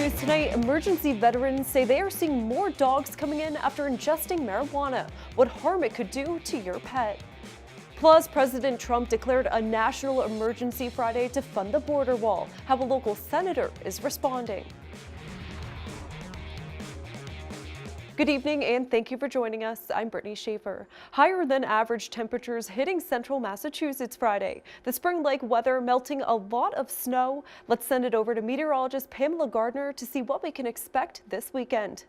news tonight, emergency veterans say they are seeing more dogs coming in after ingesting marijuana. What harm it could do to your pet. Plus, President Trump declared a national emergency Friday to fund the border wall. How a local senator is responding. Good evening and thank you for joining us. I'm Brittany Schaefer. Higher than average temperatures hitting central Massachusetts Friday. The spring-like weather melting a lot of snow. Let's send it over to meteorologist Pamela Gardner to see what we can expect this weekend.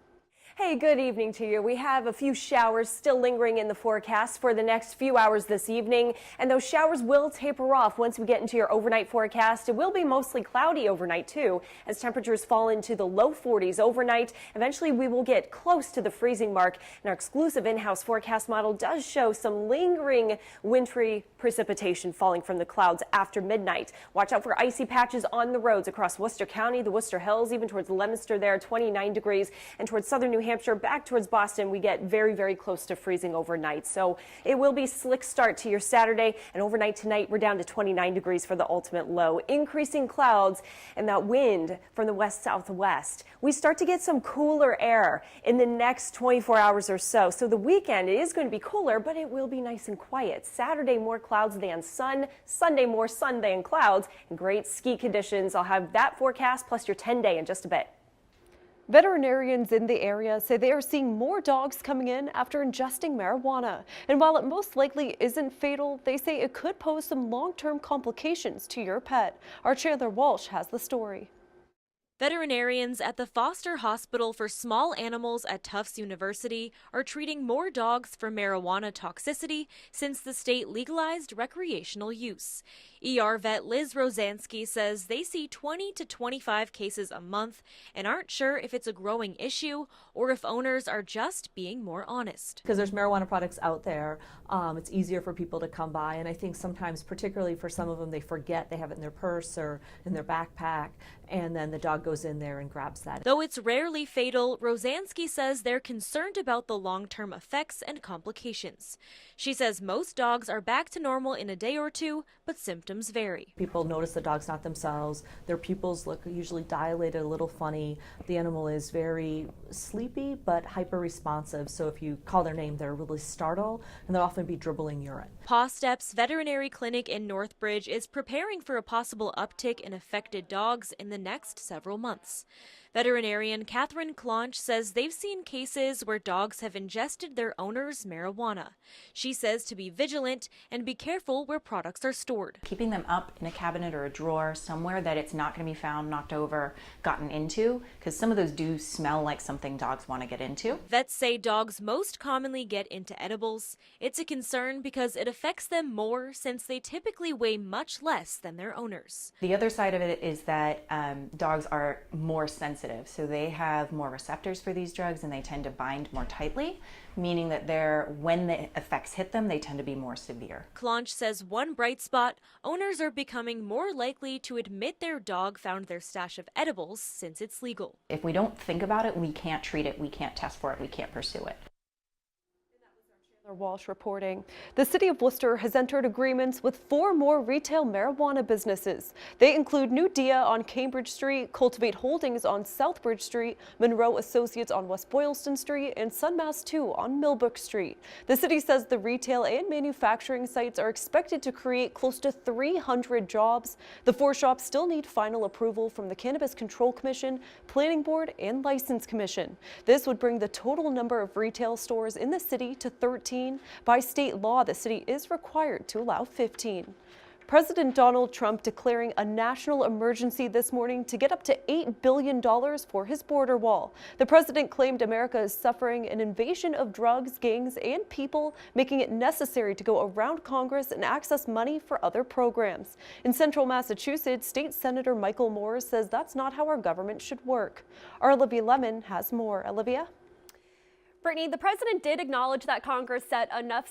Hey, good evening to you. We have a few showers still lingering in the forecast for the next few hours this evening, and those showers will taper off once we get into your overnight forecast. It will be mostly cloudy overnight too, as temperatures fall into the low 40s overnight. Eventually, we will get close to the freezing mark, and our exclusive in-house forecast model does show some lingering wintry precipitation falling from the clouds after midnight. Watch out for icy patches on the roads across Worcester County, the Worcester Hills, even towards Leominster there, 29 degrees, and towards southern New Hampshire back towards Boston, we get very, very close to freezing overnight. So it will be slick start to your Saturday, and overnight tonight we're down to 29 degrees for the ultimate low. Increasing clouds and that wind from the west-southwest. We start to get some cooler air in the next 24 hours or so. So the weekend is going to be cooler, but it will be nice and quiet. Saturday more clouds than sun. Sunday more sun than clouds, and great ski conditions. I'll have that forecast plus your 10-day in just a bit. Veterinarians in the area say they are seeing more dogs coming in after ingesting marijuana. And while it most likely isn't fatal, they say it could pose some long-term complications to your pet. Our Chandler Walsh has the story. Veterinarians at the Foster Hospital for Small Animals at Tufts University are treating more dogs for marijuana toxicity since the state legalized recreational use. ER vet Liz Rosansky says they see 20 to 25 cases a month and aren't sure if it's a growing issue or if owners are just being more honest. Because there's marijuana products out there, it's easier for people to come by, and I think sometimes, particularly for some of them, they forget they have it in their purse or in their backpack, and then the dog goes in there and grabs that. Though it's rarely fatal, Rosansky says they're concerned about the long-term effects and complications. She says most dogs are back to normal in a day or two, but symptoms vary. People notice the dog's not themselves. Their pupils look usually dilated, a little funny. The animal is very sleepy but hyper responsive, so if you call their name, they're really startled, and they'll often be dribbling urine. Paw Steps Veterinary Clinic in Northbridge is preparing for a possible uptick in affected dogs in the next several months. Veterinarian Catherine Claunch says they've seen cases where dogs have ingested their owner's marijuana. She says to be vigilant and be careful where products are stored. Keeping them up in a cabinet or a drawer somewhere that it's not going to be found, knocked over, gotten into, because some of those do smell like something dogs want to get into. Vets say dogs most commonly get into edibles. It's a concern because it affects them more since they typically weigh much less than their owners. The other side of it is that dogs are more sensitive, so they have more receptors for these drugs and they tend to bind more tightly, meaning that when the effects hit them, they tend to be more severe. Claunch says one bright spot, owners are becoming more likely to admit their dog found their stash of edibles since it's legal. If we don't think about it, we can't treat it, we can't test for it, we can't pursue it. Walsh reporting. The city of Worcester has entered agreements with 4 more retail marijuana businesses. They include New Dia on Cambridge Street, Cultivate Holdings on Southbridge Street, Monroe Associates on West Boylston Street, and Sunmass 2 on Millbrook Street. The city says the retail and manufacturing sites are expected to create close to 300 jobs. The 4 shops still need final approval from the Cannabis Control Commission, Planning Board, and License Commission. This would bring the total number of retail stores in the city to 13. By state law, the city is required to allow 15. President Donald Trump declaring a national emergency this morning to get up to $8 billion for his border wall. The president claimed America is suffering an invasion of drugs, gangs, and people, making it necessary to go around Congress and access money for other programs. In central Massachusetts, State Senator Michael Moore says that's not how our government should work. Our Olivia Lemon has more. Olivia? Brittany, the president did acknowledge that Congress set enough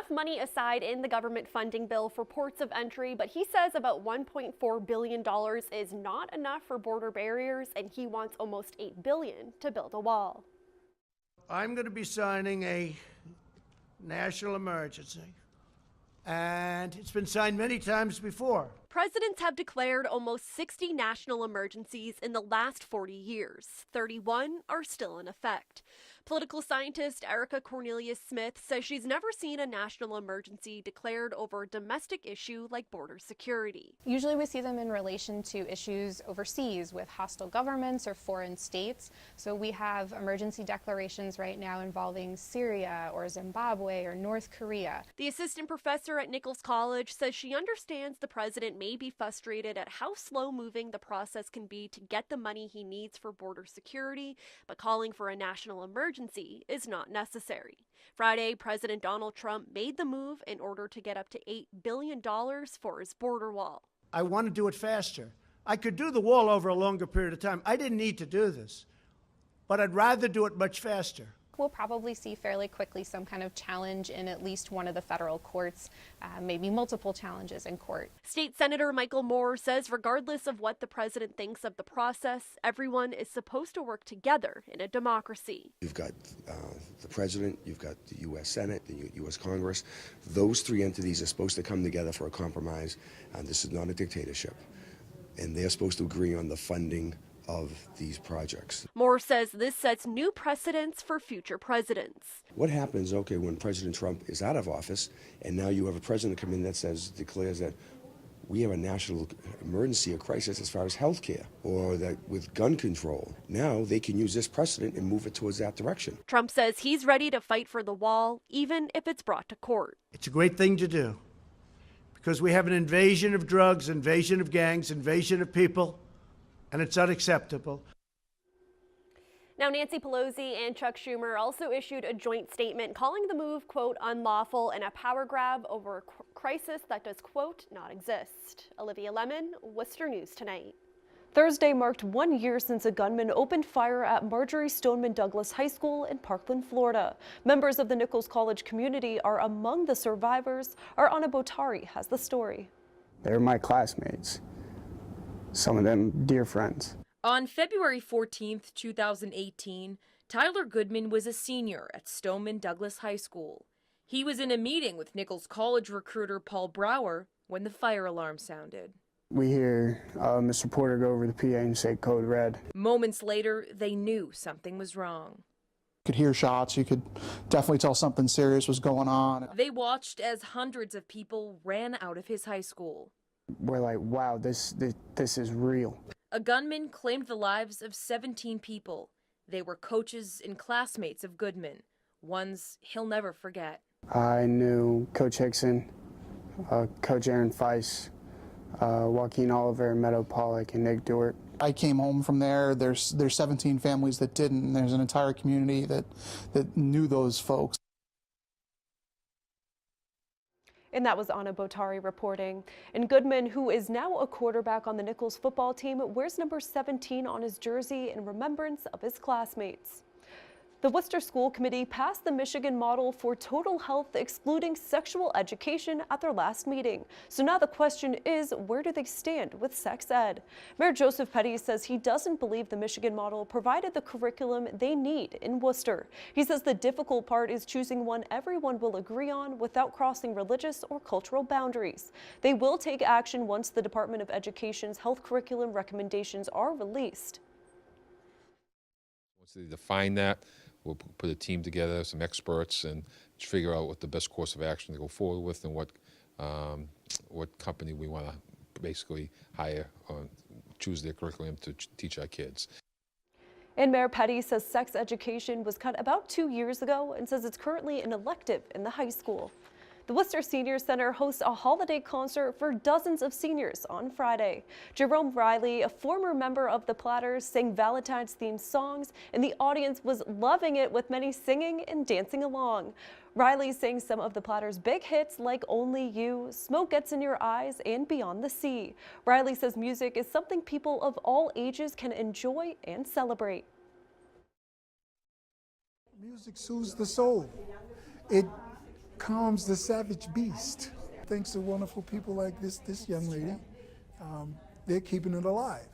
money aside in the government funding bill for ports of entry, but he says about $1.4 billion is not enough for border barriers, and he wants almost $8 billion to build a wall. I'm going to be signing a national emergency, and it's been signed many times before. Presidents have declared almost 60 national emergencies in the last 40 years. 31 are still in effect. Political scientist Erica Cornelius-Smith says she's never seen a national emergency declared over a domestic issue like border security. Usually we see them in relation to issues overseas with hostile governments or foreign states. So we have emergency declarations right now involving Syria or Zimbabwe or North Korea. The assistant professor at Nichols College says she understands the president may be frustrated at how slow-moving the process can be to get the money he needs for border security, but calling for a national emergency is not necessary. Friday, President Donald Trump made the move in order to get up to $8 billion for his border wall. I want to do it faster. I could do the wall over a longer period of time. I didn't need to do this, but I'd rather do it much faster. We'll probably see fairly quickly some kind of challenge in at least one of the federal courts, maybe multiple challenges in court. State Senator Michael Moore says regardless of what the president thinks of the process, everyone is supposed to work together in a democracy. You've got the president, you've got the U.S. Senate, the U.S. Congress. Those three entities are supposed to come together for a compromise, and this is not a dictatorship. And they're supposed to agree on the funding of these projects. Moore says this sets new precedents for future presidents. What happens, okay, when President Trump is out of office, and now you have a president come in that declares that we have a national emergency or crisis as far as health care, or that with gun control. Now they can use this precedent and move it towards that direction. Trump says he's ready to fight for the wall, even if it's brought to court. It's a great thing to do because we have an invasion of drugs, invasion of gangs, invasion of people, and it's unacceptable. Now, Nancy Pelosi and Chuck Schumer also issued a joint statement calling the move, quote, unlawful and a power grab over a crisis that does, quote, not exist. Olivia Lemon, Worcester News Tonight. Thursday marked 1 year since a gunman opened fire at Marjorie Stoneman Douglas High School in Parkland, Florida. Members of the Nichols College community are among the survivors. Our Anna Botari has the story. They're my classmates. Some of them dear friends. On February 14th, 2018, Tyler Goodman was a senior at Stoneman Douglas High School. He was in a meeting with Nichols College recruiter Paul Brower when the fire alarm sounded. We hear Mr. Porter go over the PA and say code red. Moments later, they knew something was wrong. You could hear shots. You could definitely tell something serious was going on. They watched as hundreds of people ran out of his high school. We're like, wow, this is real. A gunman claimed the lives of 17 people. They were coaches and classmates of Goodman, ones he'll never forget. I knew Coach Hickson, Coach Aaron Feiss, Joaquin Oliver, Meadow Pollock, and Nick Dort. I came home from there. There's 17 families that didn't. And there's an entire community that knew those folks. And that was Anna Botari reporting. And Goodman, who is now a quarterback on the Nichols football team, wears number 17 on his jersey in remembrance of his classmates. The Worcester School Committee passed the Michigan model for total health excluding sexual education at their last meeting. So now the question is, where do they stand with sex ed? Mayor Joseph Petty says he doesn't believe the Michigan model provided the curriculum they need in Worcester. He says the difficult part is choosing one everyone will agree on without crossing religious or cultural boundaries. They will take action once the Department of Education's health curriculum recommendations are released. Once they define that, we'll put a team together, some experts, and figure out what the best course of action to go forward with and what company we want to basically hire or choose their curriculum to teach our kids. And Mayor Petty says sex education was cut about 2 years ago and says it's currently an elective in the high school. The Worcester Senior Center hosts a holiday concert for dozens of seniors on Friday. Jerome Riley, a former member of the Platters, sang Valentine's-themed songs, and the audience was loving it with many singing and dancing along. Riley sang some of the Platters' big hits like Only You, Smoke Gets in Your Eyes, and Beyond the Sea. Riley says music is something people of all ages can enjoy and celebrate. Music soothes the soul. It calms the savage beast. Thanks to wonderful people like this young lady, they're keeping it alive.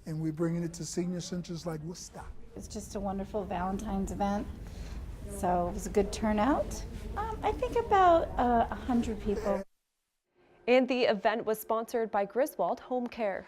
And we're bringing it to senior centers like Worcester. It's just a wonderful Valentine's event. So it was a good turnout. I think about 100 people. And the event was sponsored by Griswold Home Care.